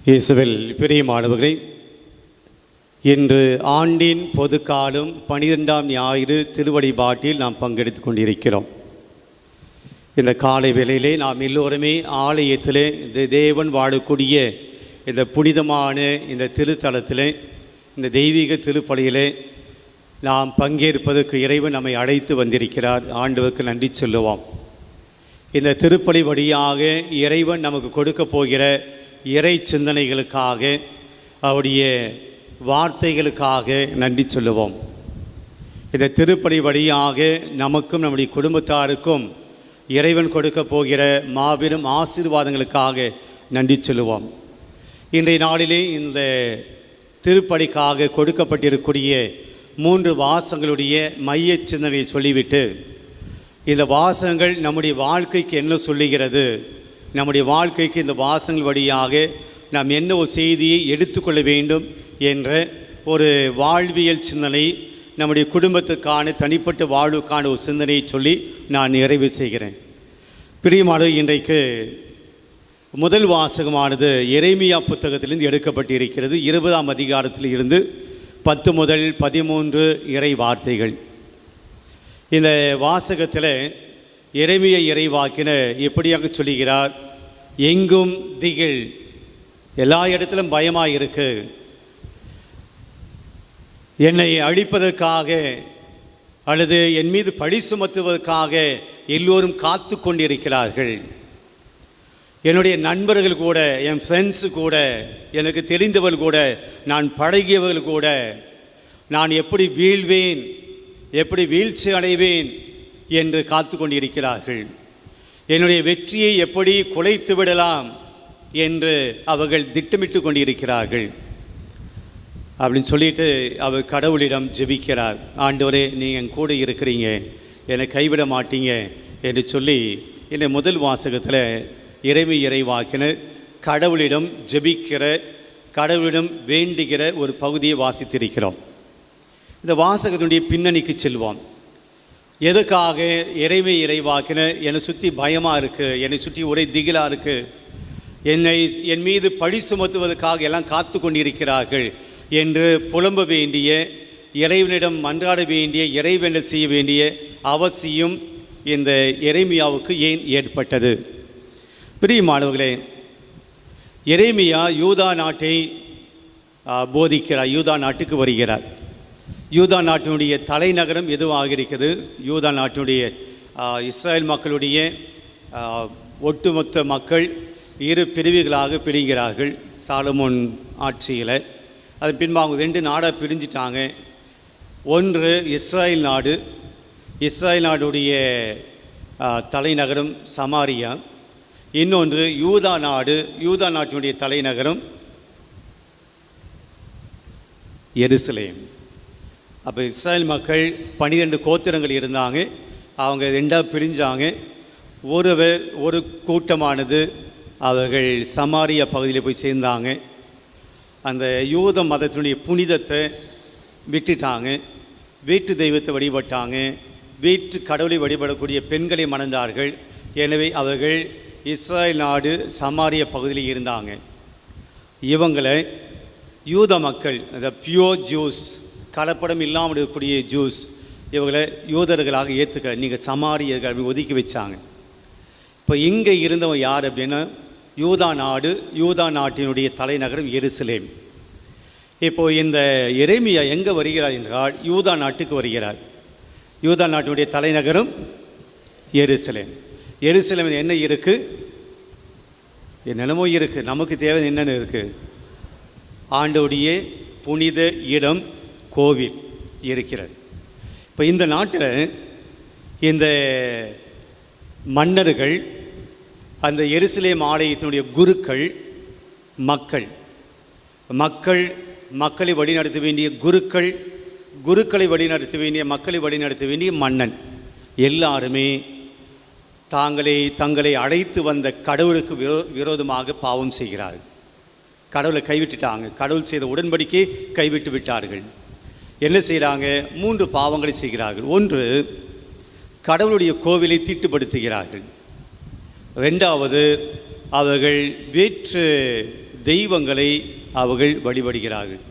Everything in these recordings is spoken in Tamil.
இயேசுவில் பிரியமானவர்களே, இன்று ஆண்டின் பொதுக்காலம் 12ஆம் ஞாயிறு திருவழிபாட்டில் நாம் பங்கெடுத்து கொண்டிருக்கிறோம். இந்த காலை வேளையிலே நாம் எல்லோருமே ஆலயத்திலே இந்த தேவன் வாழக்கூடிய இந்த புனிதமான இந்த திருத்தலத்திலே இந்த தெய்வீக திருப்பலியிலே நாம் பங்கேற்பதற்கு இறைவன் நம்மை அழைத்து வந்திருக்கிறார். ஆண்டவருக்கு நன்றி சொல்லுவோம். இந்த திருப்பலி வழியாக இறைவன் நமக்கு கொடுக்க போகிற இறை சிந்தனைகளுக்காக, அவருடைய வார்த்தைகளுக்காக நன்றி சொல்லுவோம். இந்த திருப்பலி வழியாக நமக்கும் நம்முடைய குடும்பத்தாருக்கும் இறைவன் கொடுக்க போகிற மாபெரும் ஆசீர்வாதங்களுக்காக நன்றி சொல்லுவோம். இன்றைய நாளிலே இந்த திருப்பலிக்காக கொடுக்கப்பட்டிருக்கக்கூடிய 3 வாசகங்களுடைய மைய சிந்தனையை சொல்லிவிட்டு, இந்த வாசகங்கள் நம்முடைய வாழ்க்கைக்கு என்ன சொல்லுகிறது, நம்முடைய வாழ்க்கைக்கு இந்த வாசகங்கள் வழியாக நாம் என்ன ஒரு செய்தியை எடுத்துக்கொள்ள வேண்டும் என்ற ஒரு வாழ்வியல் சிந்தனை, நம்முடைய குடும்பத்துக்கான தனிப்பட்ட வாழ்வுக்கான ஒரு சிந்தனையை சொல்லி நான் நிறைவு செய்கிறேன். பிரியமானவர், இன்றைக்கு முதல் வாசகமானது எரேமியா புத்தகத்திலிருந்து எடுக்கப்பட்டு இருக்கிறது. 20ஆம் அதிகாரத்தில் இருந்து 10 முதல் 13 இறை வார்த்தைகள். இந்த வாசகத்தில் எரேமியா இறைவாக்கினர் எப்படியாக சொல்லுகிறார்? எங்கும் திகில், எல்லா இடத்திலும் பயமாக இருக்கு, என்னை அழிப்பதற்காக அல்லது என் மீது பழி சுமத்துவதற்காக எல்லோரும் காத்து கொண்டிருக்கிறார்கள். என்னுடைய நண்பர்கள் கூட, என் ஃப்ரெண்ட்ஸு கூட, எனக்கு தெரிந்தவர்கள் கூட, நான் பழகியவர்கள் கூட, நான் எப்படி வீழ்வேன், எப்படி வீழ்ச்சி அடைவேன் என்று காத்து கொண்டிருக்கிறார்கள். என்னுடைய வெற்றியை எப்படி குலைத்து விடலாம் என்று அவர்கள் திட்டமிட்டு கொண்டிருக்கிறார்கள் அப்படின்னு சொல்லிட்டு அவர் கடவுளிடம் ஜெபிக்கிறார். ஆண்டவரே, நீங்கள் என் கூட இருக்கிறீங்க, என்னை கைவிட மாட்டீங்க என்று சொல்லி இந்த முதல் வாசகத்தில் இறைவாக்கினர் கடவுளிடம் ஜெபிக்கிற, கடவுளிடம் வேண்டுகிற ஒரு பகுதியை வாசித்திருக்கிறோம். இந்த வாசகத்தினுடைய பின்னணிக்கு செல்வோம். எதுக்காக இறைவாக்கினர் என்னை சுற்றி பயமாக இருக்குது, என்னை சுற்றி ஒரே திகிலாக இருக்குது, என் மீது பழி சுமத்துவதற்காக எல்லாம் காத்து கொண்டிருக்கிறார்கள் என்று புலம்ப வேண்டிய, இறைவனிடம் மன்றாட வேண்டிய, இறைவேண்டல் செய்ய வேண்டிய அவசியம் இந்த எரேமியாவுக்கு ஏன் ஏற்பட்டது? பிரியமானவர்களே, எரேமியா யூதா நாட்டை போதிக்கிறார், யூதா நாட்டுக்கு வருகிறார். யூதா நாட்டினுடைய தலைநகரம் எதுவாக இருக்கிறது? யூதா நாட்டினுடைய இஸ்ரேல் மக்களுடைய ஒட்டுமொத்த மக்கள் 2 பிரிவுகளாக பிரிகிறார்கள் சாலமோன் ஆட்சியில். அதன் பின்பு அவங்க 2 நாடாக பிரிஞ்சிட்டாங்க. ஒன்று இஸ்ரேல் நாடு, இஸ்ரேல் நாடுடைய தலைநகரம் சமாரியா. இன்னொன்று யூதா நாடு, யூதா நாட்டினுடைய தலைநகரம் எருசலேம். அப்போ இஸ்ரேல் மக்கள் 12 கோத்திரங்கள் இருந்தாங்க, அவங்க 2ஆக பிரிஞ்சாங்க. ஒரு கூட்டமானது அவர்கள் சமாரியா பகுதியில் போய் சேர்ந்தாங்க. அந்த யூத மதத்தினுடைய புனிதத்தை விட்டுட்டாங்க, வீட்டு தெய்வத்தை வழிபட்டாங்க, வீட்டு கடவுளை வழிபடக்கூடிய பெண்களை மணந்தார்கள். எனவே அவர்கள் இஸ்ரேல் நாடு சமாரியா பகுதியில் இருந்தாங்க. இவங்களை யூத மக்கள், அந்த பியோர் ஜூஸ், கலப்படம் இல்லாமல் இருக்கக்கூடிய ஜூஸ், இவங்களை யூதர்களாக ஏற்றுக்க, நீங்கள் சமாரியர்கள் ஒதுக்கி வச்சாங்க. இப்போ இங்கே இருந்தவங்க யார் அப்படின்னா யூதா நாடு, யூதா நாட்டினுடைய தலைநகரம் எருசலேம். இப்போது இந்த எரேமியா எங்கே வருகிறார் என்றால் யூதா நாட்டுக்கு வருகிறார். யூதா நாட்டினுடைய தலைநகரம் எருசலேம். எருசலேம் என்ன இருக்குது? என்னென்னமோ இருக்குது. நமக்கு தேவை என்னென்ன இருக்குது? ஆண்டவருடைய புனித இடம், கோவில் இருக்கிறது. இப்போ இந்த நாட்டில் இந்த மன்னர்கள், அந்த எருசலேம் ஆலயத்தினுடைய குருக்கள், மக்களை வழிநடத்த வேண்டிய குருக்களை வழிநடத்த வேண்டிய, மக்களை வழிநடத்த வேண்டிய மன்னன், எல்லாருமே தங்களை அழைத்து வந்த கடவுளுக்கு விரோதமாக பாவம் செய்கிறார்கள். கடவுளை கைவிட்டுட்டாங்க. கடவுள் செய்த உடன்படிக்கை கைவிட்டு விட்டார்கள். என்ன செய்கிறாங்க? 3 பாவங்களை செய்கிறார்கள். ஒன்று, கடவுளுடைய கோவிலை தீட்டுப்படுத்துகிறார்கள். 2வது, அவர்கள் வேற்று தெய்வங்களை அவர்கள் வழிபடுகிறார்கள்,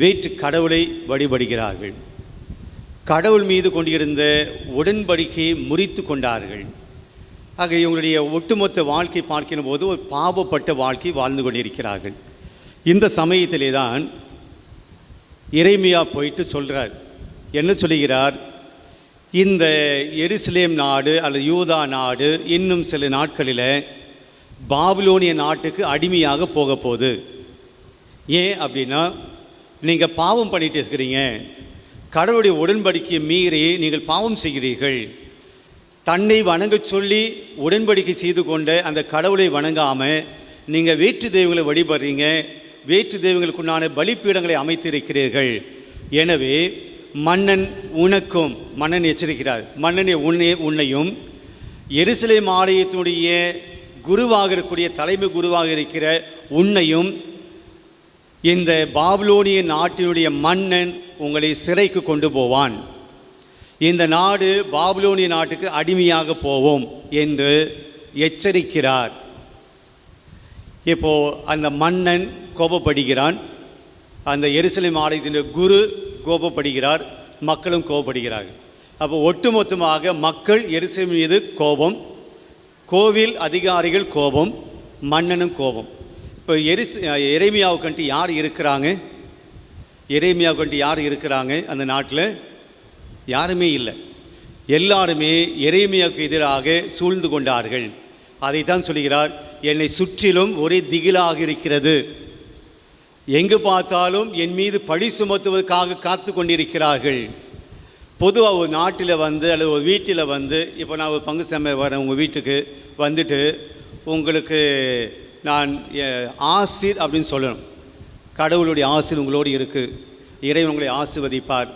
வேற்று கடவுளை வழிபடுகிறார்கள். கடவுள் மீது கொண்டிருந்த உடன்படிக்கையை முறித்து கொண்டார்கள். ஆக இவங்களுடைய ஒட்டுமொத்த வாழ்க்கை பார்க்கிற போது ஒரு பாவப்பட்ட வாழ்க்கை வாழ்ந்து கொண்டிருக்கிறார்கள். இந்த சமயத்திலே தான் எரேமியா போயிட்டு சொல்கிறார். என்ன சொல்லுகிறார்? இந்த எருசலேம் நாடு அல்லது யூதா நாடு இன்னும் சில நாட்களில் பாபிலோனிய நாட்டுக்கு அடிமையாக போக போகுது. ஏன் அப்படின்னா, நீங்கள் பாவம் பண்ணிட்டு இருக்கிறீங்க, கடவுளுடைய உடன்படிக்கையை மீறி நீங்கள் பாவம் செய்கிறீர்கள். தன்னை வணங்க சொல்லி உடன்படிக்கை செய்து கொண்ட அந்த கடவுளை வணங்காமல் நீங்கள் வேற்று தெய்வங்களை வழிபடுறீங்க, வேற்று தெய்வங்களுக்குண்டான பலிப்பீடங்களை அமைத்திருக்கிறீர்கள். எனவே மன்னன் உனக்கும், மன்னன் எச்சரிக்கிறார், மன்னனை உன்னையும் எருசலேம் ஆலயத்தினுடைய குருவாக இருக்கக்கூடிய தலைமை குருவாக இருக்கிற உன்னையும் இந்த பாபிலோனிய நாட்டினுடைய மன்னன் உங்களை சிறைக்கு கொண்டு போவான். இந்த நாடு பாபிலோனிய நாட்டுக்கு அடிமையாக போவோம் என்று எச்சரிக்கிறார். இப்போ அந்த மன்னன் கோபப்படுகிறான், அந்த எருசலேம் ஆலயத்தின் குரு கோபப்படுகிறார், மக்களும் கோபப்படுகிறார்கள். அப்போ ஒட்டுமொத்தமாக மக்கள் எருசலேம் மீது கோபம், கோவில் அதிகாரிகள் கோபம், மன்னனும் கோபம். இப்போ எரேமியாவுக்கு யார் இருக்கிறாங்க? எரேமியாவுக்கு யார் இருக்கிறாங்க? அந்த நாட்டில் யாருமே இல்லை. எல்லாருமே எரேமியாவுக்கு எதிராக சூழ்ந்து கொண்டார்கள். அதைத்தான் சொல்கிறார், என்னை சுற்றிலும் ஒரே திகிலாக இருக்கிறது, எங்கு பார்த்தாலும் என் மீது பழி சுமத்துவதற்காக காத்து கொண்டிருக்கிறார்கள். பொதுவாக ஒரு நாட்டில் வந்து அல்லது ஒரு வீட்டில் வந்து, இப்போ நான் ஒரு பங்கு சமயம் வரேன் உங்கள் வீட்டுக்கு வந்துட்டு, உங்களுக்கு நான் ஆசீர் அப்படின்னு சொல்லணும். கடவுளுடைய ஆசீர் உங்களோடு இருக்குது, இறைவன் உங்களை ஆசீர்வதிப்பார்,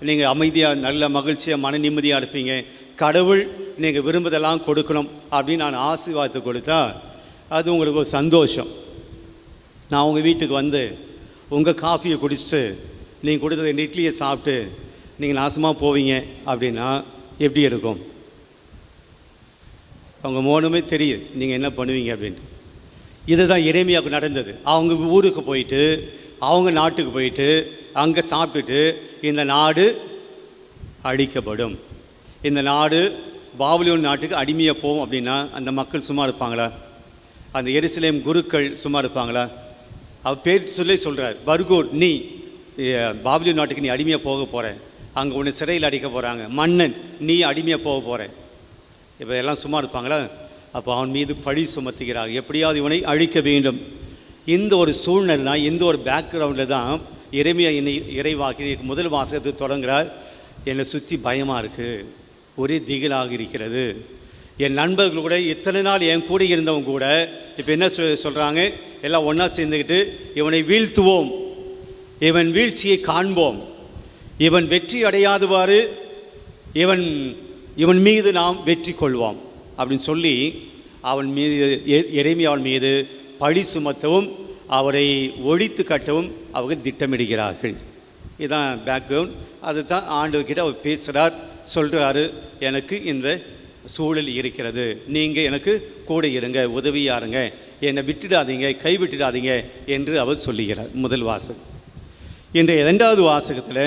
நீங்கள் அமைதியாக நல்ல மகிழ்ச்சியாக மன நிம்மதியாக இருப்பீங்க, கடவுள் நீங்கள் விரும்புதெல்லாம் கொடுக்கணும் அப்படின்னு நான் ஆசீர்வாதத்தை கொடுத்தா அது உங்களுக்கு ஒரு சந்தோஷம். நான் உங்கள் வீட்டுக்கு வந்து உங்கள் காஃபியை குடிச்சிட்டு நீங்கள் கொடுத்த 2 இட்லியை சாப்பிட்டு நீங்கள் நாசமாக போவீங்க அப்படின்னா எப்படி இருக்கும்? அவங்க மோனமே தெரியுது நீங்கள் என்ன பண்ணுவீங்க அப்படின்ட்டு. இதுதான் எரேமியாவுக்கு நடந்தது. அவங்க ஊருக்கு போயிட்டு, அவங்க நாட்டுக்கு போயிட்டு அங்கே சாப்பிட்டுட்டு இந்த நாடு அழிக்கப்படும், இந்த நாடு பாபிலோன் நாட்டுக்கு அடிமையாக போகும் அப்படின்னா அந்த மக்கள் சும்மா இருப்பாங்களா? அந்த எருசலேம் குருக்கள் சும்மா இருப்பாங்களா? அவர் பேர் சொல்லி சொல்கிறார், பர்கூர், நீ பாபிலோன் நாட்டுக்கு நீ அடிமையாக போக போகிற, அங்கே உன்னை சிறையில் அடிக்க போகிறாங்க, மன்னன் நீ அடிமையாக போக போகிற. இப்போ எல்லாம் சும்மா இருப்பாங்களா? அப்போ அவன் மீது பழி சுமத்துகிறார், எப்படியாவது இவனை அழிக்க வேண்டும். இந்த ஒரு சூழ்நிலை தான், இந்த ஒரு பேக்ரவுண்டில் தான் எரேமியா இறைவாக்கி முதல் வாசகத்துக்கு தொடங்குகிறார். என்னை சுற்றி பயமாக இருக்குது, ஒரே திகிலாக இருக்கிறது. என் நண்பர்கள் கூட இத்தனை நாள் என் கூட இருந்தவங்க கூட இப்போ என்ன சொல்கிறாங்க, எல்லாம் ஒன்றா சேர்ந்துக்கிட்டு இவனை வீழ்த்துவோம், இவன் வீழ்ச்சியை காண்போம், இவன் வெற்றி அடையாதவாறு இவன் மீது நாம் வெற்றி கொள்வோம் அப்படின்னு சொல்லி அவன் மீது எரேமியாவின் மீது பழி சுமத்தவும் அவரை ஒழித்து கட்டவும் அவங்க திட்டமிடுகிறார்கள். இதுதான் பேக்ரவுண்ட். அது தான் ஆண்டவர்கிட்ட அவர் பேசுகிறார், சொல்கிறாரு, எனக்கு இந்த சூழல் இருக்கிறது, நீங்கள் எனக்கு கூட இருங்க, உதவியாக இருங்க, என்னை விட்டுடாதீங்க, கைவிட்டுடாதீங்க என்று அவர் சொல்லுகிறார். முதல் வாசகம். இன்றைய 2வது வாசகத்தில்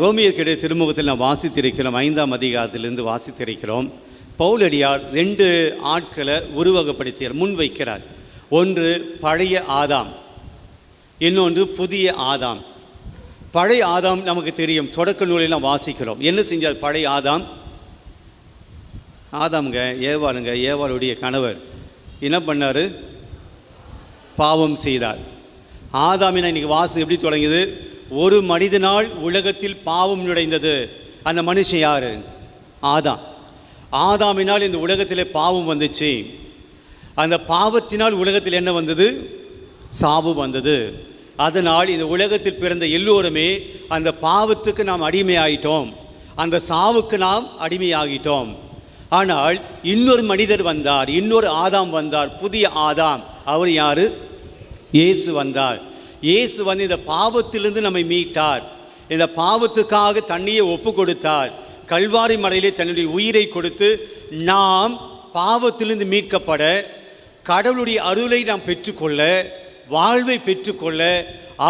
ரோமியர்கிட்ட திருமுகத்தில் நாம் வாசித்திருக்கிறோம், 5ஆம் அதிகாரத்திலிருந்து வாசித்திருக்கிறோம். பவுலடியார் 2 ஆட்களை உருவகப்படுத்தியார், முன்வைக்கிறார். ஒன்று பழைய ஆதாம், இன்னொன்று புதிய ஆதாம். பழைய ஆதாம் நமக்கு தெரியும், தொடக்க நூலெல்லாம் வாசிக்கிறோம். என்ன செஞ்சார் பழைய ஆதாம்? ஆதாமுங்க ஏவாளுடைய கணவர் என்ன பண்ணார்? பாவம் செய்தார். ஆதாமினா இன்னைக்கு வாசம் எப்படி தொடங்குது? ஒரு மனிதனால் உலகத்தில் பாவம் நுழைந்தது. அந்த மனுஷன் யாரு? ஆதாம். ஆதாமினால் இந்த உலகத்திலே பாவம் வந்துச்சு. அந்த பாவத்தினால் உலகத்தில் என்ன வந்தது? சாவு வந்தது. அதனால் இந்த உலகத்தில் பிறந்த எல்லோருமே அந்த பாவத்துக்கு நாம் அடிமையாயிட்டோம், அந்த சாவுக்கு நாம் அடிமையாகிட்டோம். ஆனால் இன்னொரு மனிதர் வந்தார், இன்னொரு ஆதாம் வந்தார், புதிய ஆதாம். அவர் யாரு? இயேசு வந்தார். இயேசு வந்து இந்த பாவத்திலிருந்து நம்மை மீட்டார். இந்த பாவத்துக்காக தன்னையே ஒப்பு கொடுத்தார். கல்வாரி மலையிலே தன்னுடைய உயிரை கொடுத்து நாம் பாவத்திலிருந்து மீட்கப்பட, கடவுளுடைய அருளை நாம் பெற்றுக்கொள்ள, வாழ்வை பெற்றுக்கொள்ள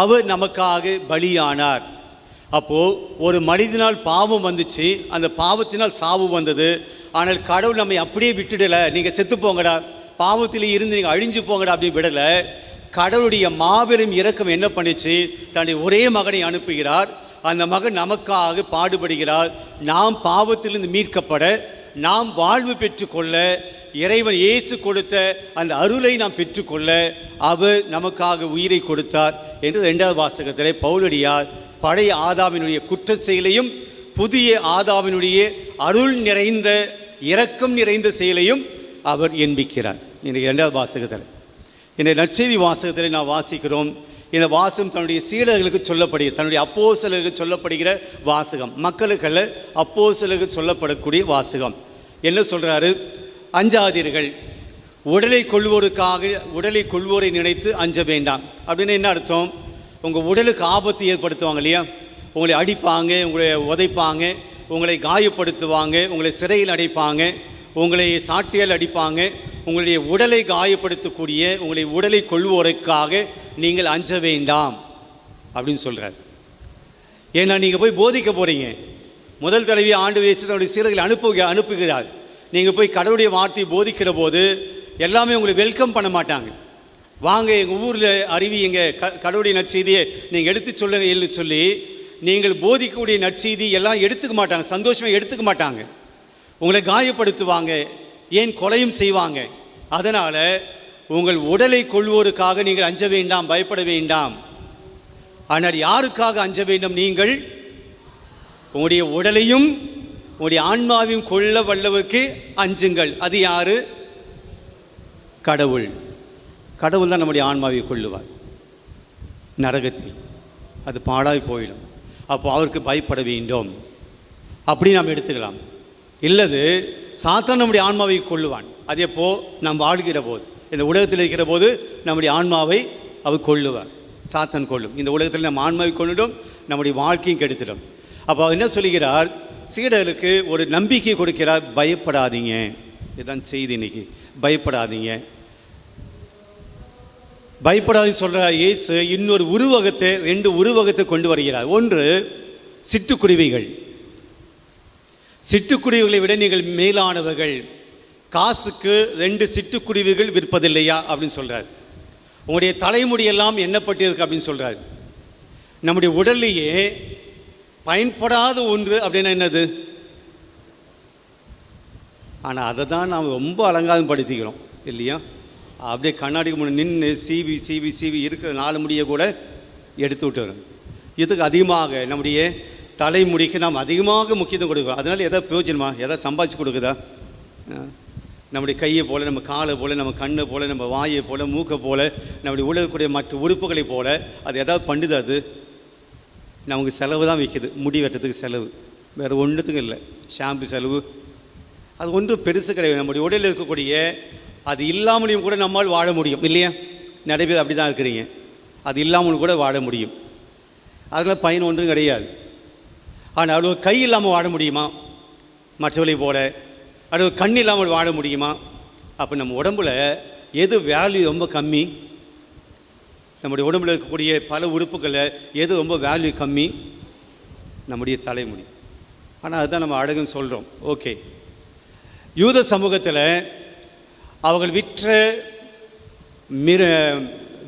அவர் நமக்காக பலியானார். அப்போது ஒரு மனிதனால் பாவம் வந்துச்சு, அந்த பாவத்தினால் சாவு வந்தது. ஆனால் கடவுள் நம்மை அப்படியே விட்டுடலை, நீங்கள் செத்து போங்கடா, பாவத்திலே இருந்து நீங்கள் அழிஞ்சு போங்கடா அப்படி விடலை. கடவுளுடைய மாபெரும் இரக்கம் என்ன பண்ணிச்சு, தன்னுடைய ஒரே மகனை அனுப்புகிறார். அந்த மகன் நமக்காக பாடுபடுகிறார். நாம் பாவத்திலிருந்து மீட்கப்பட, நாம் வாழ்வு பெற்றுக்கொள்ள, இறைவன் இயேசு கொடுத்த அந்த அருளை நாம் பெற்றுக்கொள்ள அவர் நமக்காக உயிரை கொடுத்தார் என்று 2வது வாசகத்திலே பவுலடியார் பழைய ஆதாமினுடைய குற்ற செயலையும் புதிய ஆதாமினுடைய அருள் நிறைந்த இரக்கம் நிறைந்த செயலையும் அவர் எண்பிக்கிறார். இன்றைக்கு 2வது வாசகத்தில், இந்த நற்செய்தி வாசகத்தில் நாம் வாசிக்கிறோம். இந்த வாசகம் தன்னுடைய சீடர்களுக்கு சொல்லப்படுகிற, தன்னுடைய அப்போஸ்தலர்களுக்கு சொல்லப்படுகிற வாசகம், மக்களுக்கல்ல அப்போஸ்தலர்களுக்கு சொல்லப்படக்கூடிய வாசகம். என்ன சொல்கிறாரு? அஞ்சாதீர்கள், உடலை கொள்வோரை நினைத்து அஞ்ச வேண்டாம். அப்படின்னு என்ன அர்த்தம்? உங்கள் உடலுக்கு ஆபத்து ஏற்படுத்துவாங்க இல்லையா, உங்களை அடிப்பாங்க, உங்களை உதைப்பாங்க, உங்களை காயப்படுத்துவாங்க, உங்களை சிறையில் அடைப்பாங்க, உங்களை சாட்டியால் அடிப்பாங்க. உங்களுடைய உடலை காயப்படுத்தக்கூடிய, உங்களை உடலை கொள்வோருக்காக நீங்கள் அஞ்ச வேண்டாம் அப்படின்னு சொல்கிறார். ஏன்னா நீங்கள் போய் போதிக்க போகிறீங்க. முதல் தடவை ஆண்டவர் இயேசு தன்னுடைய சீடர்களை அனுப்புகிறார். நீங்கள் போய் கடவுளுடைய வார்த்தையை போதிக்கிற போது எல்லாமே உங்களை வெல்கம் பண்ண மாட்டாங்க. வாங்க எங்கள் ஊரில் அறிவிங்க, கடவுளுடைய நற்செய்தியை நீங்கள் எடுத்து சொல்லுங்க சொல்லி நீங்கள் போதிக்கக்கூடிய நற்செய்தி எல்லாம் எடுத்துக்க மாட்டாங்க, சந்தோஷமாக எடுத்துக்க மாட்டாங்க. உங்களை காயப்படுத்துவாங்க, ஏன் கொலையும் செய்வாங்க. அதனால் உங்கள் உடலை கொள்வோருக்காக நீங்கள் அஞ்ச வேண்டாம், பயப்பட வேண்டாம். ஆனால் யாருக்காக அஞ்ச வேண்டும்? நீங்கள் உங்களுடைய உடலையும் உங்களுடைய ஆன்மாவையும் கொள்ள வல்லவருக்கு அஞ்சுங்கள். அது யாரு? கடவுள். கடவுள் தான் நம்முடைய ஆன்மாவை கொள்ளுவார். நரகத்தில் அது பாழாய் போயிடும். அப்போ அவருக்கு பயப்பட வேண்டும் அப்படி நாம் எடுத்துக்கலாம். இல்லது சாத்தான் நம்முடைய ஆன்மாவை கொள்ளுவான். அதே போ நாம் வாழ்கிற போது, இந்த உலகத்தில் இருக்கிற போது நம்முடைய ஆன்மாவை அவர் கொள்ளுவார். சாத்தான் கொள்ளும். இந்த உலகத்தில் நம்ம ஆன்மாவை கொள்ளிடும், நம்முடைய வாழ்க்கையும் கெடுத்துடும். அப்போ அவர் என்ன சொல்லுகிறார்? சீடர்களுக்கு ஒரு நம்பிக்கை கொடுக்கிறார். பயப்படாதீங்க. இதுதான் செய்தி இன்னைக்கு. பயப்படாதீங்க, பயப்படாதீங்க சொல்கிறார் இயேசு. இன்னொரு உருவகத்தை, 2 உருவகத்தை கொண்டு வருகிறார். ஒன்று சிட்டுக்குருவிகள். சிட்டுக்குருவிகளை விட நீங்கள் மேலானவர்கள். காசுக்கு 2 சிட்டுக்குருவிகள் விற்பதில்லையா அப்படின்னு சொல்கிறார். உங்களுடைய தலைமுடியெல்லாம் எண்ணப்பட்டிருக்கு அப்படின்னு சொல்கிறார். நம்முடைய உடல்லையே பயன்படாத ஒன்று அப்படின்னா என்னது? ஆனால் அதை தான் நாம் ரொம்ப அலங்காரம் படுத்திக்கிறோம் இல்லையா? அப்படியே கண்ணாடிக்கு முன்னே நின்று சீவி சீவி சீவி இருக்கிற 4 முடியை கூட எடுத்து விட்டு வரும். இதுக்கு அதிகமாக நம்முடைய தலைமுடிக்கு நாம் அதிகமாக முக்கியத்துவம் கொடுக்குறோம். அதனால் எதாவது பிரயோஜனமா? எதாவது சம்பாதிச்சு கொடுக்குதா? நம்முடைய கையை போல், நம்ம காலை போல், நம்ம கண்ணை போல், நம்ம வாயை போல், மூக்கை போல், நம்முடைய உலகக்கூடிய மற்ற உறுப்புகளை போல் அது எதாவது பண்ணுது? அது நமக்கு செலவு தான் வைக்குது. முடி வெட்டத்துக்கு செலவு, வேறு ஒன்றுத்துக்கும் இல்லை. ஷாம்பு செலவு, அது ஒன்றும் பெருசு கிடையாது. நம்முடைய உடலில் இருக்கக்கூடிய அது இல்லாமலையும் கூட நம்மால் வாழ முடியும் இல்லையா? நிறைய பேர் அப்படி தான் இருக்கிறீங்க. அது இல்லாமலும் கூட வாழ முடியும். அதில் பயன் ஒன்றும் கிடையாது. ஆனால் அவ்வளோ கை இல்லாமல் வாழ முடியுமா? மற்றவர்களை போல அவ்வளோ கண் இல்லாமல் வாழ முடியுமா? அப்போ நம்ம உடம்புல எது வேல்யூ ரொம்ப கம்மி? நம்முடைய உடம்புல இருக்கக்கூடிய பல உறுப்புகளில் எது ரொம்ப வேல்யூ கம்மி? நம்முடைய தலைமுடி. ஆனால் அதுதான் நம்ம அழகுன்னு சொல்கிறோம். ஓகே, யூத சமூகத்தில் அவர்கள் விற்ற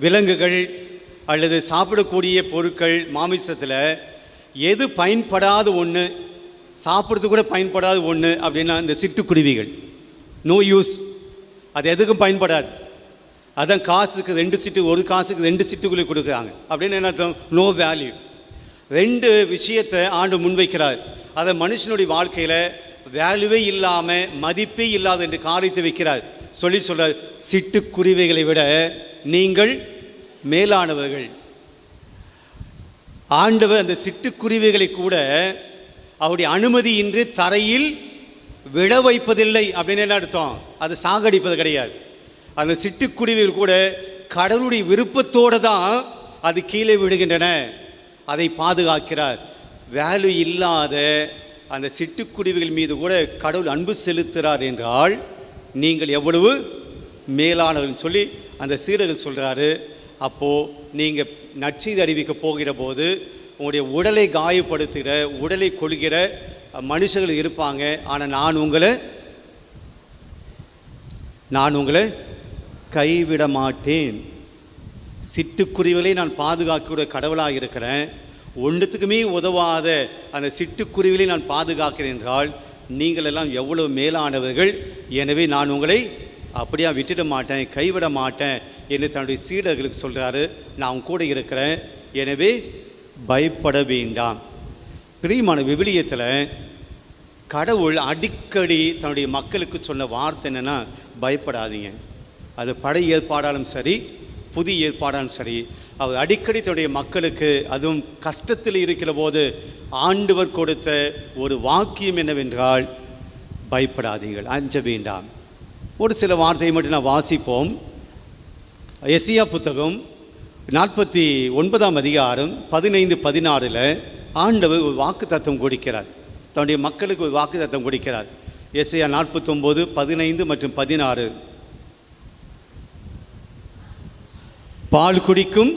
விலங்குகள் அல்லது சாப்பிடக்கூடிய பொருட்கள் மாமிசத்தில் எது பயன்படாத ஒன்று, சாப்பிட்றது கூட பயன்படாத ஒன்று அப்படின்னா இந்த சிட்டுக்குருவிகள். நோ யூஸ், அது எதுக்கும் பயன்படாது. அதான் காசுக்கு 2 சிட்டு, ஒரு காசுக்கு 2 சிட்டுக்குருவி கொடுக்குறாங்க அப்படின்னு என்ன அர்த்தம்? No value. 2 விஷயத்தை ஆண்டு முன்வைக்கிறார். அதை மனுஷனுடைய வாழ்க்கையில் வேல்யூவே இல்லாமல், மதிப்பே இல்லாத என்று காரியத்தை வைக்கிறார். சொல்கிறார், சிட்டுக்குருவிகளை விட நீங்கள் மேலானவர்கள். ஆண்டவர் அந்த சிட்டுக்குருவிகளை கூட அவருடைய அனுமதியின்றி தரையில் விழ வைப்பதில்லை அப்படின்னு என்ன அர்த்தம்? அது சாகடிப்பது கிடையாது. அந்த சிட்டுக்குருவிகள் கூட கடவுளுடைய விருப்பத்தோடு தான் அது கீழே விழுகின்றன. அதை பாதுகாக்கிறார். வேல்யூ இல்லாத அந்த சிட்டுக்குருவிகள் மீது கூட கடவுள் அன்பு செலுத்துகிறார் என்றால் நீங்கள் எவ்வளவு மேலானவர்கள் சொல்லி அந்த சீடர்கள் சொல்கிறாரு, அப்போது நீங்கள் நற்செய்தி அறிவிக்க போகிற போது உங்களுடைய உடலை காயப்படுத்துகிற, உடலை கொள்கிற மனுஷர்கள் இருப்பாங்க. ஆனால் நான் உங்களை கைவிட மாட்டேன். சிட்டுக்குருவிகளை நான் பாதுகாக்கிற கடவுளாக இருக்கிறேன். ஒன்றுத்துக்குமே உதவாத அந்த சிட்டுக்குருவிகளை நான் பாதுகாக்கிறேன் என்றால் நீங்கள் எல்லாம் எவ்வளவு மேலானவர்கள். எனவே நான் உங்களை அப்படியா விட்டுட மாட்டேன், கைவிட மாட்டேன் என்று தன்னுடைய சீடர்களுக்கு சொல்கிறாரு. நான் கூட இருக்கிறேன், எனவே பயப்பட வேண்டாம். பிரியமான விவிலியத்தில் கடவுள் அடிக்கடி தன்னுடைய மக்களுக்கு சொன்ன வார்த்தை என்னென்னா, பயப்படாதீங்க. அது பழைய ஏற்பாடாலும் சரி, புதிய ஏற்பாடாலும் சரி, அவர் அடிக்கடி தன்னுடைய மக்களுக்கு, அதுவும் கஷ்டத்தில் இருக்கிற போது ஆண்டவர் கொடுத்த ஒரு வாக்கியம் என்னவென்றால், பயப்படாதீர்கள், அஞ்ச வேண்டாம். ஒரு சில வார்த்தையை மட்டும் நான் வாசிப்போம். எசியா புத்தகம் 49ஆம் அதிகாரம் 15-16 ஆண்டவர் ஒரு வாக்கு தத்துவம் கொடுக்கிறார். தன்னுடைய மக்களுக்கு ஒரு வாக்கு தத்துவம் கொடுக்கிறார். எசியா 49, 15 மற்றும் 16. பால் குடிக்கும்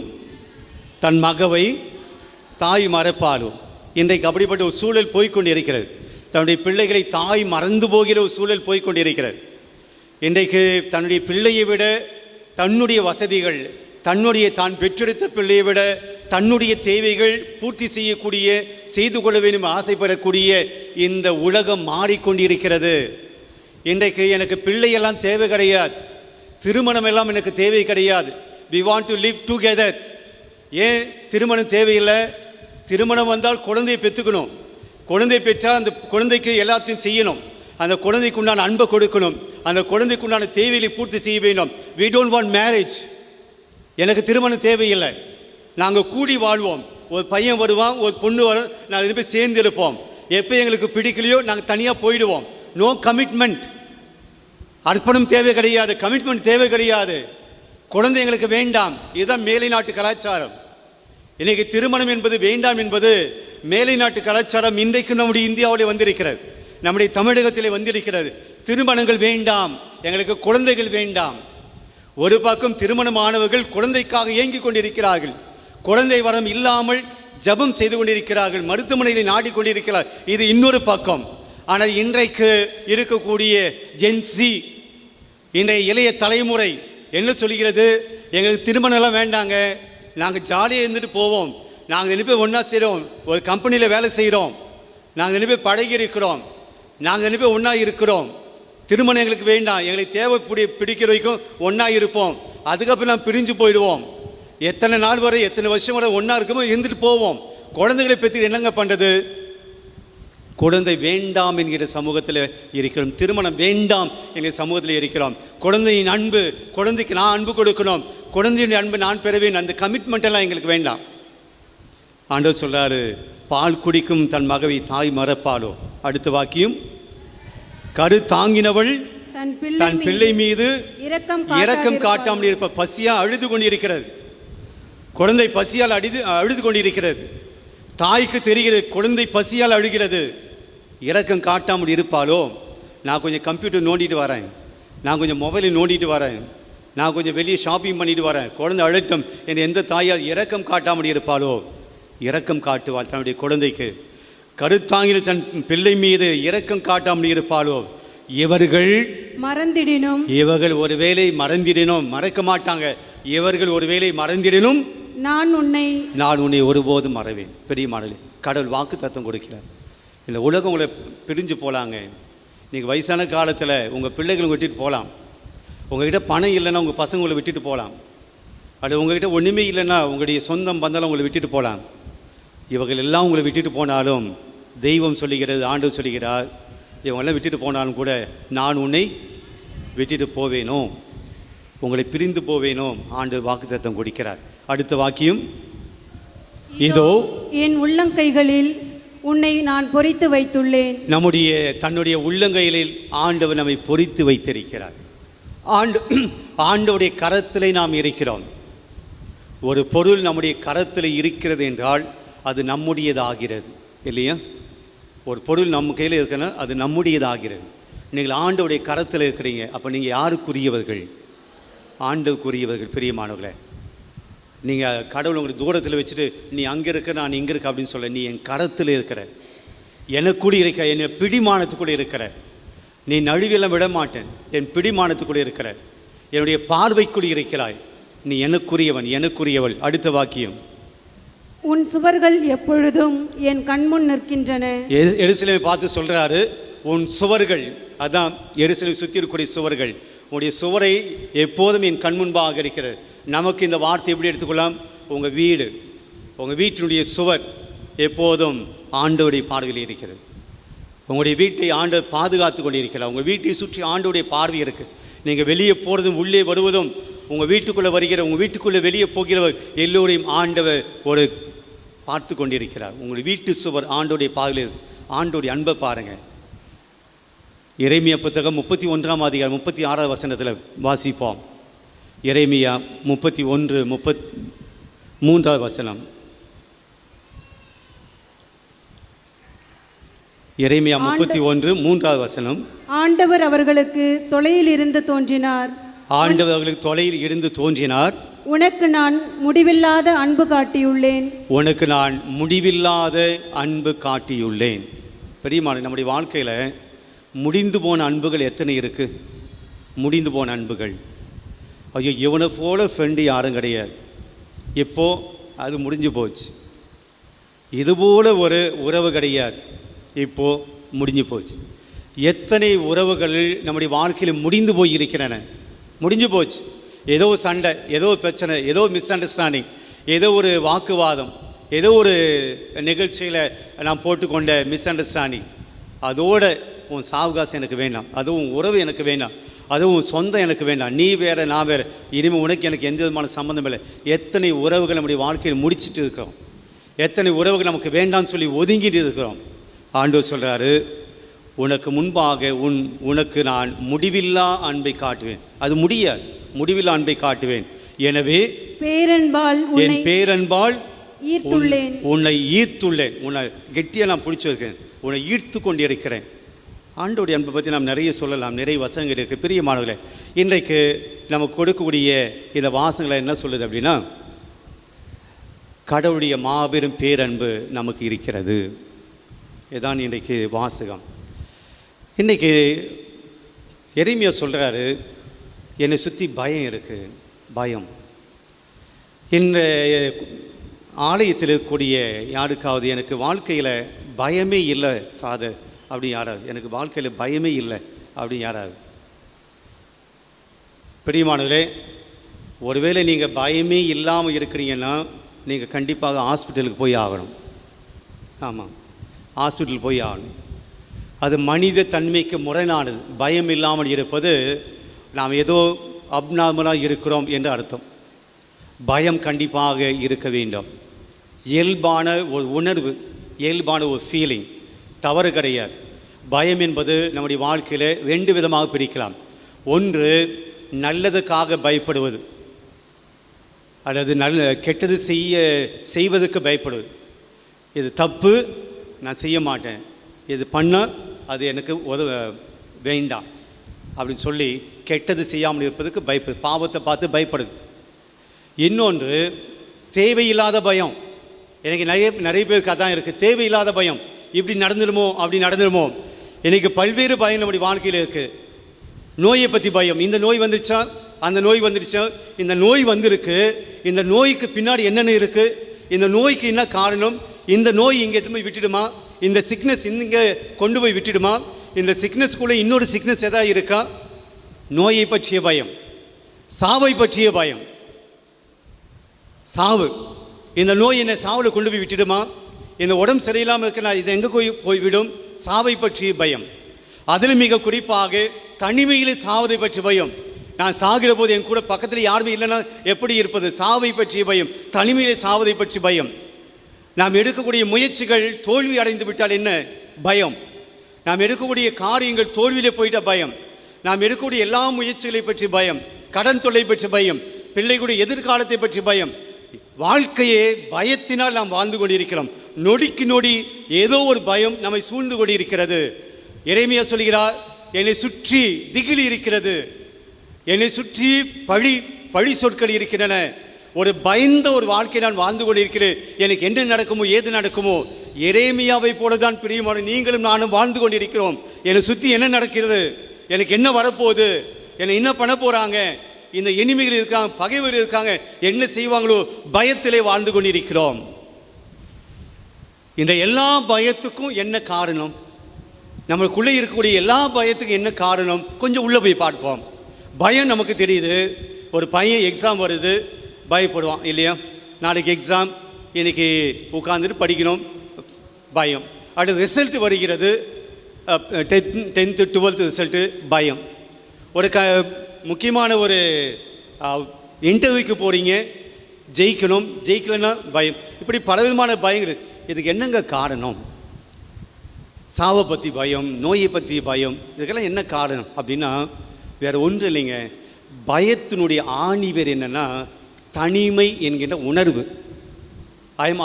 தன் மகவை தாய் மறப்பாலும். இன்றைக்கு அப்படிப்பட்ட ஒரு சூழல் போய்கொண்டு இருக்கிறது. தன்னுடைய பிள்ளைகளை தாய் மறந்து போகிற ஒரு சூழல் போய்கொண்டு இருக்கிறது. இன்றைக்கு தன்னுடைய பிள்ளையை விட தன்னுடைய வசதிகள், தன்னுடைய தான் பெற்றெடுத்த பிள்ளையை விட தன்னுடைய தேவைகள் பூர்த்தி செய்து கொள்ள வேண்டும் ஆசைப்படக்கூடிய இந்த உலகம் மாறிக்கொண்டிருக்கிறது. இன்றைக்கு எனக்கு பிள்ளையெல்லாம் தேவை கிடையாது, திருமணம் எல்லாம் எனக்கு தேவை கிடையாது. we want to live together. ஏன் திருமணம் தேவையில்லை? திருமணம் வந்தால் குழந்தையை பெற்றுக்கணும். குழந்தை பெற்றால் அந்த குழந்தைக்கு எல்லாத்தையும் செய்யணும். அந்த குழந்தைக்கு உண்டான அன்பை கொடுக்கணும். அந்த குழந்தைக்கு உண்டான தேவையை பூர்த்தி செய்ய வேண்டும். we don't want marriage. எனக்கு திருமணம் தேவையில்லை. நாங்கள் கூடி வாழ்வோம். ஒரு பையன் வருவான், ஒரு பொண்ணு வரும், நாங்கள் 2 பேர் சேர்ந்து இருப்போம். எப்போ எங்களுக்கு பிடிக்கலையோ நாங்கள் தனியாக போயிடுவோம். No commitment. அர்ப்பணம் தேவை கிடையாது, கமிட்மெண்ட் தேவை கிடையாது. குழந்தை எங்களுக்கு வேண்டாம். இதுதான் மேலை நாட்டு கலாச்சாரம். இன்னைக்கு திருமணம் என்பது வேண்டாம் என்பது மேலை நாட்டு கலாச்சாரம் இன்றைக்கு நம்முடைய இந்தியாவிலே வந்திருக்கிறது, நம்முடைய தமிழகத்திலே வந்திருக்கிறது. திருமணங்கள் வேண்டாம், எங்களுக்கு குழந்தைகள் வேண்டாம். ஒரு பக்கம் திருமணமானவர்கள் குழந்தைக்காக ஏங்கிக் கொண்டிருக்கிறார்கள், குழந்தை வரம் இல்லாமல் ஜபம் செய்து கொண்டிருக்கிறார்கள், மருத்துவமனையில் நாடிக்கொண்டிருக்கிறார். இது இன்னொரு பக்கம். ஆனால் இன்றைக்கு இருக்கக்கூடிய ஜென்சி, இன்றைய இளைய தலைமுறை என்ன சொல்கிறது? எங்களுக்கு திருமணம்லாம் வேண்டாங்க, நாங்கள் ஜாலியாக இருந்துட்டு போவோம், நாங்கள் 2 பேர் ஒன்றா செய்கிறோம், ஒரு கம்பெனியில் வேலை செய்கிறோம், நாங்கள் 2 பேர் பழகி இருக்கிறோம், நாங்கள் 2 பேர் ஒன்றா இருக்கிறோம், திருமணம் எங்களுக்கு வேண்டாம், எங்களுக்கு தேவை பிடிக்கிற வரைக்கும் ஒன்றா இருப்போம், அதுக்கப்புறம் நான் பிரிஞ்சு போயிடுவோம். எத்தனை நாள் வரை, எத்தனை வருஷம் வரை ஒன்றா இருக்குமோ இருந்துட்டு போவோம். குழந்தைகளை பற்றி என்னங்க பண்ணுறது? குழந்தை வேண்டாம் என்கிற சமூகத்தில் இருக்கிறோம். திருமணம் வேண்டாம் என்கிற சமூகத்தில் இருக்கிறோம். குழந்தையின் அன்பு, குழந்தைக்கு நான் அன்பு கொடுக்கணும், குழந்தையின் அன்பு நான் பெறுவேன், அந்த கமிட்மெண்ட் எல்லாம் எங்களுக்கு வேண்டாம். ஆண்டவர் சொல்றாரு, பால் குடிக்கும் தன் மகவை தாய் மறப்பாளோ. அடுத்த வாக்கியம், கரு தாங்கினவள் தன் பிள்ளை மீது இரக்கம் காட்டாமல் இருப்ப. பசியா அழுது கொண்டிருக்கிறது குழந்தை, பசியால் அழுது கொண்டிருக்கிறது. தாய்க்கு தெரிகிறது குழந்தை பசியால் அழுகிறது, இரக்கம் காட்டாமல் இருப்பாளோ. நான் கொஞ்சம் கம்ப்யூட்டர் நோண்டிட்டு வரேன், நான் கொஞ்சம் மொபைலை நோண்டிட்டு வரேன், நான் கொஞ்சம் வெளியே ஷாப்பிங் பண்ணிட்டு வரேன், குழந்தை அழட்டும் என்று எந்த தாயால் இரக்கம் காட்டாமல் இருப்பாளோ. இரக்கம் காட்டுவாள் தன்னுடைய குழந்தைக்கு. கருத்தாங்கின தன் பிள்ளை மீது இரக்கம் காட்டாமல் இருப்பாளோ. இவர்கள் மறந்திடினும், இவர்கள் ஒருவேளை மறந்திடினும், மறக்க மாட்டாங்க, இவர்கள் ஒருவேளை மறந்திடினும் நான் உன்னை ஒருபோதும் மறவேன். பெரிய மாடல் கடவுள் வாக்கு தத்துவம் கொடுக்கிறார். இல்லை உலகம் உங்களை பிரிஞ்சு போகலாங்க. நீங்கள் வயசான காலத்தில் உங்கள் பிள்ளைகளை விட்டுட்டு போகலாம், உங்கள்கிட்ட பணம் இல்லைன்னா உங்கள் பசங்களை விட்டுட்டு போகலாம், அது உங்கள்கிட்ட ஒன்றுமே இல்லைன்னா உங்களுடைய சொந்தம் பந்தெல்லாம் உங்களை விட்டுட்டு போகலாம். இவர்கள் எல்லாம் உங்களை விட்டுட்டு போனாலும் தெய்வம் சொல்லுகிறது, ஆண்டவர் சொல்லுகிறார், இவங்கெல்லாம் விட்டுட்டு போனாலும் கூட நான் உன்னை விட்டுட்டு போவேனோ, உங்களை பிரிந்து போவேனோ. ஆண்டவர் வாக்கு தத்துவம் கொடுக்கிறார். அடுத்த வாக்கியம், இதோ என் உள்ளங்கைகளில் உன்னை நான் பொறித்து வைத்துள்ளேன். தன்னுடைய உள்ளங்கைகளில் ஆண்டவர் நம்மை பொறித்து வைத்திருக்கிறார். ஆண்டவருடைய கரத்திலே நாம் இருக்கிறோம். ஒரு பொருள் நம்முடைய கரத்தில் இருக்கிறது என்றால் அது நம்முடையதாகிறது இல்லையா? ஒரு பொருள் நம்ம கையில் இருக்குன்னா அது நம்முடையதாகிறது. நீங்கள் ஆண்டவருடைய கரத்தில் இருக்கிறீங்க, அப்போ நீங்கள் யாருக்குரியவர்கள்? ஆண்டவருக்குரியவர்கள். பிரியமானவர்களே, நீங்கள் கடவுள் உங்களுக்கு தூரத்தில் வச்சுட்டு நீ அங்கே இருக்க நான் இங்கே இருக்க அப்படின்னு சொல்ல, நீ என் கரத்தில் இருக்கிற, எனக்குள்ளே இருக்க, என் பிடிமானத்துக்குள்ளே இருக்கிற, நீ நழுவியெல்லாம் விட மாட்டேன், என் பிடிமானத்துக்குள்ளே இருக்கிற, என்னுடைய பார்வைக்குள்ளே இருக்கிறாய், நீ எனக்குரியவன் எனக்குரியவள். அடுத்த வாக்கியம், உன் சுவர்கள் எப்பொழுதும் என் கண்முன் நிற்கின்றன. எருசலேமை பார்த்து சொல்கிறாரு, உன் சுவர்கள், அதான் எருசலேமை சுற்றி இருக்கக்கூடிய சுவர்கள், உன்னுடைய சுவரை எப்போதும் என் கண் முன்பாக இருக்கிறது. நமக்கு இந்த வார்த்தை எப்படி எடுத்துக்கொள்ளலாம்? உங்கள் வீடு, உங்கள் வீட்டினுடைய சுவர் எப்போதும் ஆண்டவருடைய பார்வையில் இருக்கிறது. உங்களுடைய வீட்டை ஆண்டவர் பாதுகாத்து கொண்டு இருக்கிறார். உங்கள் வீட்டை சுற்றி ஆண்டவருடைய பார்வை இருக்குது. நீங்கள் வெளியே போகிறதும் உள்ளே வருவதும், உங்கள் வீட்டுக்குள்ளே வருகிற, உங்கள் வீட்டுக்குள்ளே வெளியே போகிறவர் எல்லோரையும் ஆண்டவர் ஒரு பார்த்து கொண்டிருக்கிறார். உங்களுடைய வீட்டு சுவர் ஆண்டோடைய பார்வையில். ஆண்டோடைய அன்பை பாருங்கள். எரேமியா புத்தகம் 31ஆம் அதிகாரம் 36ஆவது வசனத்தில் வாசிப்போம். எரேமியா 31:33 வசனம். எரேமியா 31:3 வசனம். ஆண்டவர் அவர்களுக்கு தொலையில் இருந்து தோன்றினார். ஆண்டவர் அவர்களுக்கு தொலையில் இருந்து தோன்றினார். உனக்கு நான் முடிவில்லாத அன்பு காட்டியுள்ளேன். உனக்கு நான் முடிவில்லாத அன்பு காட்டியுள்ளேன். பெரியமான நம்முடைய வாழ்க்கையில் முடிந்து போன அன்புகள் எத்தனை இருக்குது? முடிந்து போன அன்புகள். ஐயோ, இவனை போல ஃப்ரெண்டு யாரும் கிடையாது, எப்போ அது முடிஞ்சு போச்சு. இதுபோல் ஒரு உறவு கிடையாது, இப்போ முடிஞ்சு போச்சு. எத்தனை உறவுகள் நம்முடைய வாழ்க்கையில் முடிந்து போய் இருக்கின்றன. முடிஞ்சு போச்சு. ஏதோ சண்டை, ஏதோ பிரச்சனை, ஏதோ மிஸ் அண்டர்ஸ்டாண்டிங், ஏதோ ஒரு வாக்குவாதம், ஏதோ ஒரு நிகழ்ச்சியில் நான் போட்டுக்கொண்ட மிஸ் அண்டர்ஸ்டாண்டிங், அதோட உன் சாவகாசம் எனக்கு வேண்டாம், அதுவும் உறவு எனக்கு வேண்டாம், அதுவும் சொந்தம் எனக்கு வேண்டாம், நீ வேறு நான் வேறு, இனிமேல் உனக்கு எனக்கு எந்த விதமான சம்மந்தம் இல்லை. எத்தனை உறவுகள் நம்முடைய வாழ்க்கையில் முடிச்சுட்டு இருக்கிறோம். எத்தனை உறவுகள் நமக்கு வேண்டாம்னு சொல்லி ஒதுங்கிட்டு இருக்கிறோம். ஆண்டவர் சொல்கிறாரு, உனக்கு முன்பாக உனக்கு நான் முடிவில்லா அன்பை காட்டுவேன். அது முடிவில்லா அன்பை காட்டுவேன். எனவே பேரன்பால் என் பேரன்பால் ஈர்த்துள்ளேன். உன்னை ஈர்த்துள்ளேன். உன்னை கெட்டியாக நான் பிடிச்சி வைக்கிறேன், உன்னை ஈர்த்து கொண்டு இருக்கிறேன். ஆண்டோடைய அன்பை பற்றி நாம் நிறைய சொல்லலாம், நிறைய வசனங்கள் இருக்குது. பிரியமானவர்களே, இன்றைக்கு நமக்கு கொடுக்கக்கூடிய இந்த வாசங்களை என்ன சொல்லுது அப்படின்னா, கடவுளுடைய மாபெரும் பேரன்பு நமக்கு இருக்கிறது. இதுதான் இன்றைக்கு வாசகம். இன்றைக்கி எரேமியா சொல்கிறாரு, என்னை சுற்றி பயம் இருக்குது. பயம். இந்த ஆலயத்தில் இருக்கக்கூடிய யாருக்காவது எனக்கு வாழ்க்கையில் பயமே இல்லை ஃபாதர் அப்படி யாராவது, எனக்கு வாழ்க்கையில் பயமே இல்லை அப்படி யாராவது? பிரியமானவர்களே, ஒருவேளை நீங்கள் பயமே இல்லாமல் இருக்கிறீங்கன்னா நீங்கள் கண்டிப்பாக ஹாஸ்பிட்டலுக்கு போய் ஆகணும். ஆமாம், ஹாஸ்பிட்டல் போய் ஆகணும். அது மனித தன்மைக்கு முரணானது. பயம் இல்லாமல் இருப்பது நாம் ஏதோ அப்நார்மலாக இருக்கிறோம் என்று அர்த்தம். பயம் கண்டிப்பாக இருக்க வேண்டும். இயல்பான ஒரு உணர்வு, இயல்பான ஒரு ஃபீலிங், தவறு கிடையாது. பயம் என்பது நம்முடைய வாழ்க்கையில் 2 விதமாக பிரிக்கலாம். ஒன்று, நல்லதுக்காக பயப்படுவது, அல்லது கெட்டது செய்வதற்கு பயப்படுவது. இது தப்பு, நான் செய்ய மாட்டேன், இது பண்ணால் அது எனக்கு வேண்டாம் அப்படின்னு சொல்லி கெட்டது செய்யாமல் இருப்பதுக்கு பயப்படுது, பாவத்தை பார்த்து பயப்படுது. இன்னொன்று, தேவையில்லாத பயம். எனக்கு நிறைய பேருக்கு அதான் இருக்குது, தேவையில்லாத பயம். இப்படி நடந்துடுமோ அப்படி நடந்துடுமோ. எனக்கு பல்வேறு பயம் நம்முடைய வாழ்க்கையில் இருக்குது. நோயை பற்றி பயம். இந்த நோய் வந்துருச்சா, அந்த நோய் வந்துருச்சா, இந்த நோய் வந்திருக்கு, இந்த நோய்க்கு பின்னாடி என்னென்ன இருக்குது, இந்த நோய்க்கு என்ன காரணம், இந்த நோய் இங்கே எடுத்து போய் விட்டுடுமா, இந்த சிக்னஸ் இங்கே கொண்டு போய் விட்டுடுமா, இந்த சிக்னஸ்குள்ளே இன்னொரு சிக்னஸ் எதாவது இருக்கா. நோயை பற்றிய பயம், சாவை பற்றிய பயம். சாவு, இந்த நோய் என்னை சாவில் கொண்டு போய் விட்டுடுமா, இந்த உடம்பு சரியில்லாமல் இருக்க நான் இதை எங்கே போய்விடும், சாவை பற்றிய பயம். அதில் மிக குறிப்பாக தனிமையில் சாவதை பற்றிய பயம். நான் சாகிற போது என் கூட பக்கத்தில் யாருமே இல்லைன்னா எப்படி இருப்பது, சாவை பற்றிய பயம், தனிமையில் சாவதை பற்றி பயம். நாம் எடுக்கக்கூடிய முயற்சிகள் தோல்வி அடைந்து விட்டால் என்ன பயம். நாம் எடுக்கக்கூடிய காரியங்கள் தோல்வியிலே போயிட்ட பயம். நாம் எடுக்கக்கூடிய எல்லா முயற்சிகளை பற்றி பயம், கடன் தொல்லை பற்றி பயம், பிள்ளைகளுடைய எதிர்காலத்தை பற்றி பயம். வாழ்க்கையே பயத்தினால் நாம் வாழ்ந்து கொண்டிருக்கிறோம். நொடிக்கு நொடி ஏதோ ஒரு பயம் நம்மை சூழ்ந்து கொண்டிருக்கிறது. எரேமியா சொல்கிறார், என்னை சுற்றி திகில் இருக்கிறது, என்னை சுற்றி பழி பழி சொற்கள் இருக்கின்றன. ஒரு பயந்த ஒரு வாழ்க்கை நான் வாழ்ந்து கொண்டிருக்கிறேன். எனக்கு என்ன நடக்குமோ ஏது நடக்குமோ. எரேமியாவை போலதான் பிரியமான நீங்களும் நானும் வாழ்ந்து கொண்டிருக்கிறோம். என்னை சுற்றி என்ன நடக்கிறது, எனக்கு என்ன வரப்போகுது, என்னை என்ன பண்ண போகிறாங்க, இந்த எனிமிகள் இருக்காங்க, பகைவர் இருக்காங்க, என்ன செய்வாங்களோ பயத்திலே வாழ்ந்து கொண்டிருக்கிறோம். இந்த எல்லா பயத்துக்கும் என்ன காரணம், நம்மளுக்குள்ளே இருக்கக்கூடிய எல்லா பயத்துக்கும் என்ன காரணம், கொஞ்சம் உள்ளே போய் பார்ப்போம். பயம் நமக்கு தெரியுது. ஒரு பையன் எக்ஸாம் வருது, பயப்படுவான் இல்லையா? நாளைக்கு எக்ஸாம், இன்னைக்கு உட்காந்துட்டு படிக்கணும், பயம். அடுத்து ரிசல்ட் வருகிறது, 10th 12th ரிசல்ட்டு, பயம். ஒரு முக்கியமான ஒரு இன்டர்வியூக்கு போகிறீங்க, ஜெயிக்கணும், ஜெயிக்கலைன்னா பயம். இப்படி பலவிதமான பயங்கள். இதுக்கு என்னங்க காரணம்? சாவை பற்றி பயம், நோயை பற்றி பயம், இதுக்கெல்லாம் என்ன காரணம் அப்படின்னா வேறு ஒன்றும் இல்லைங்க. பயத்தினுடைய ஆணிவேர் என்னென்னா தனிமை என்கின்ற உணர்வு. ஐ எம்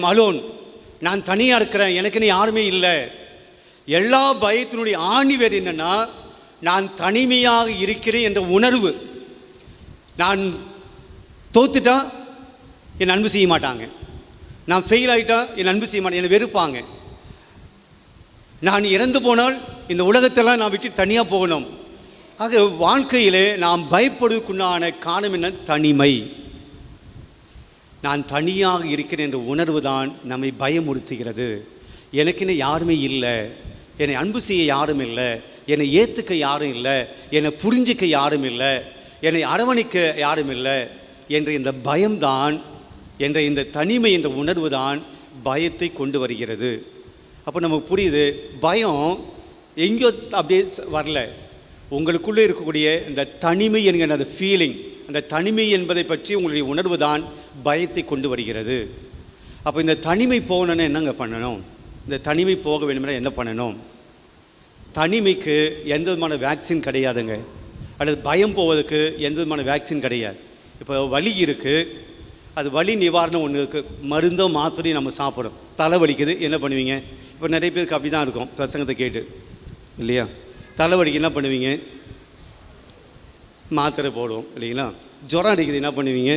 அலோன், நான் தனியாக இருக்கிறேன், எனக்குன்னு யாருமே இல்லை. எல்லா பயத்தினுடைய ஆணிவேர் என்னென்னா நான் தனிமையாக இருக்கிறேன் என்ற உணர்வு. நான் தோத்துட்டா என் அன்பு செய்ய மாட்டாங்க, நான் ஃபெயில் ஆகிட்டா என் அன்பு செய்ய மாட்டேன், என்னை வெறுப்பாங்க. நான் இறந்து போனால் இந்த உலகத்தெல்லாம் நான் விட்டு தனியாக போகணும். ஆக வாழ்க்கையிலே நாம் பயப்படுவதற்குண்டான காரணம் என்ன? தனிமை. நான் தனியாக இருக்கிறேன் என்ற உணர்வு தான் நம்மை பயமுறுத்துகிறது. எனக்குன்னு யாருமே இல்லை, என்னை அன்பு செய்ய யாரும் இல்லை, என்னை ஏற்றுக்க யாரும் இல்லை, என்னை புரிஞ்சிக்க யாரும் இல்லை, என்னை அரவணைக்க யாரும் இல்லை என்ற இந்த பயம்தான், என்ற இந்த தனிமை என்ற உணர்வு தான் பயத்தை கொண்டு வருகிறது. அப்போ நமக்கு புரியுது, பயம் எங்கேயோ அப்படியே வரல, உங்களுக்குள்ளே இருக்கக்கூடிய இந்த தனிமை என்கிற அந்த ஃபீலிங், அந்த தனிமை என்பதை பற்றி உங்களுடைய உணர்வு தான் பயத்தை கொண்டு வருகிறது. அப்போ இந்த தனிமை போகணுன்னா என்னங்க பண்ணணும்? இந்த தனிமை போக வேண்டும்னா என்ன பண்ணணும்? தனிமைக்கு எந்த விதமான வேக்சின் கிடையாதுங்க, அல்லது பயம் போவதுக்கு எந்த விதமான வேக்சின் கிடையாது. இப்போ வலி இருக்குது, அது வலி நிவாரணம் ஒன்று இருக்குது, மருந்தோ மாத்திரையும் நம்ம சாப்பிடும். தலை வலிக்குது, என்ன பண்ணுவீங்க? இப்போ நிறைய பேருக்கு அப்படி தான் இருக்கும் பிரசங்கத்தை கேட்டு இல்லையா? தலைவலிக்கு என்ன பண்ணுவீங்க? மாத்திரை போடுவோம் இல்லைங்களா? ஜுரம் அடிக்குது, என்ன பண்ணுவீங்க?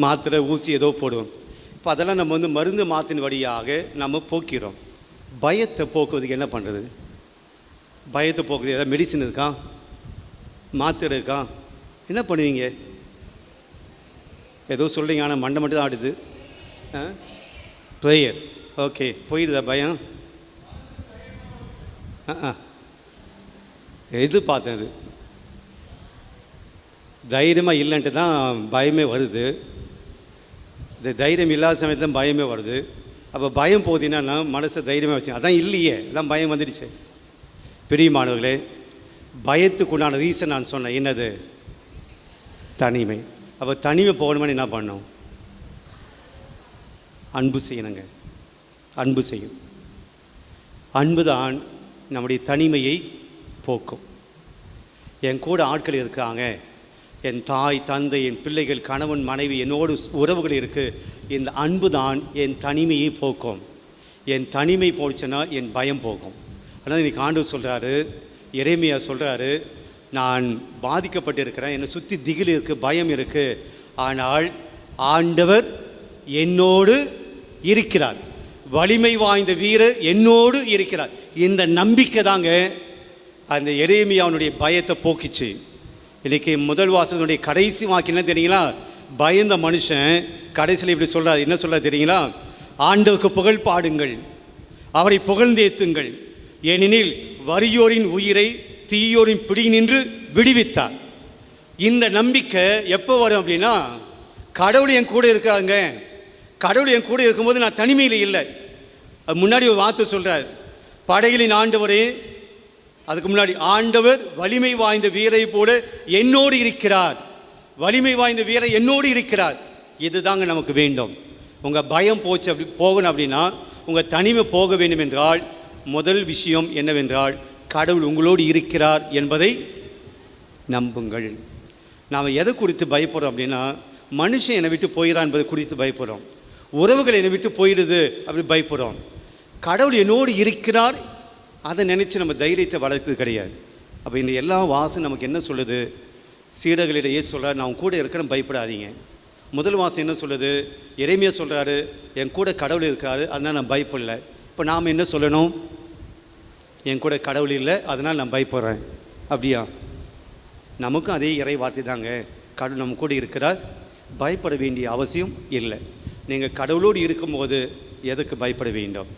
மாத்திரை ஊசி ஏதோ போடுவோம். இப்போ அதெல்லாம் நம்ம வந்து மருந்து மாத்தின் வழியாக நம்ம போக்கிறோம். பயத்தை போக்குவதுக்கு என்ன பண்ணுறது? பயத்தை போக்குறது ஏதாவது மெடிசின் இருக்கா, மாத்திரை இருக்கா? என்ன பண்ணுவீங்க? ஏதோ சொல்கிறீங்க, ஆனால் மண்டை மட்டும் தான் ஆடுது. ப்ரேயர், ஓகே, போயிடுதா பயம்? எதிர்பார்த்தேன், அது தைரியமாக இல்லைன்ட்டு தான் பயமே வருது. இந்த தைரியம் இல்லாத சமயத்தில் பயமே வருது. அப்போ பயம் போகுதுன்னா மனசை தைரியமாக வச்சு, அதான் இல்லையே, அதான் பயம் வந்துடுச்சு. பிரியமானவர்களே, பயத்துக்குண்டான ரீசன் நான் சொன்னேன், என்னது? தனிமை. அப்போ தனிமை போகணுமான்னு என்ன பண்ணணும்? அன்பு செய்யணுங்க, அன்பு செய்யும். அன்பு தான் நம்முடைய தனிமையை போக்கும். என் கூட ஆட்கள் இருக்காங்க, என் தாய் தந்தை, என் பிள்ளைகள், கணவன் மனைவி, என்னோடு உறவுகள் இருக்குது. இந்த அன்பு தான் என் தனிமையை போக்கும். என் தனிமை போச்சுன்னா என் பயம் போகும். ஆனால் இன்றைக்கி ஆண்டவர் சொல்கிறாரு, எரேமியா சொல்கிறாரு, நான் பாதிக்கப்பட்டிருக்கிறேன், என்னை சுற்றி திகில் இருக்குது, பயம் இருக்குது, ஆனால் ஆண்டவர் என்னோடு இருக்கிறார், வலிமை வாய்ந்த வீரர் என்னோடு இருக்கிறார். இந்த நம்பிக்கை தாங்க அந்த எரேமியாவுடைய பயத்தை போக்கிச்சு. இன்றைக்கி முதல் வாசகனுடைய கடைசி வாக்கியம் என்ன தெரியுங்களா? பயந்த மனுஷன் கடைசியில் இப்படி சொல்கிறார், என்ன சொல்கிறார் தெரியுங்களா? ஆண்டவருக்கு புகழ் பாடுங்கள், அவரை புகழ்ந்தேத்துங்கள், ஏனெனில் வறியோரின் உயிரை தீயோரின் பிடி நின்று விடுவித்தார். இந்த நம்பிக்கை எப்போ வரும் அப்படின்னா, கடவுள் என் கூட இருக்காங்க, கடவுள் என் கூட இருக்கும்போது நான் தனிமையில் இல்லை. அது முன்னாடி ஒரு வார்த்தை சொல்கிறார், படைகளின் ஆண்டவரே, அதுக்கு முன்னாடி ஆண்டவர் வலிமை வாய்ந்த வீரை போல என்னோடு இருக்கிறார், வலிமை வாய்ந்த வீரை என்னோடு இருக்கிறார். இதுதாங்க நமக்கு வேண்டும். உங்கள் பயம் போச்சு அப்படி போகணும் அப்படின்னா, உங்கள் தனிமை போக வேண்டும் என்றால் முதல் விஷயம் என்னவென்றால், கடவுள் உங்களோடு இருக்கிறார் என்பதை நம்புங்கள். நாம் எதை குறித்து பயப்படுறோம் அப்படின்னா, மனுஷன் என்னை விட்டு போயிடறான் என்பதை குறித்து பயப்படுறோம், உறவுகள் என்னை விட்டு போயிடுது அப்படி பயப்படுறோம். கடவுள் என்னோடு இருக்கிறார் அதை நினச்சி நம்ம தைரியத்தை வளர்த்தது கிடையாது. அப்போ இந்த எல்லா வாசம் நமக்கு என்ன சொல்லுது? சீடர்களிடையே சொல்கிறார், நான் கூட இருக்கிறேன், பயப்படாதீங்க. முதல் வாசம் என்ன சொல்லுது? எரேமியா சொல்கிறாரு, என் கூட கடவுள் இருக்காரு, அதனால் நான் பயப்படல. இப்போ நாம் என்ன சொல்லணும்? என் கூட கடவுள் இல்லை, அதனால் நான் பயப்படுறேன். அப்படியா? நமக்கும் அதே இறை வார்த்தை தாங்க. கடவுள் நம்ம கூட இருக்கிறார், பயப்பட வேண்டிய அவசியம் இல்லை. நீங்கள் கடவுளோடு இருக்கும்போது எதுக்கு பயப்பட வேண்டும்?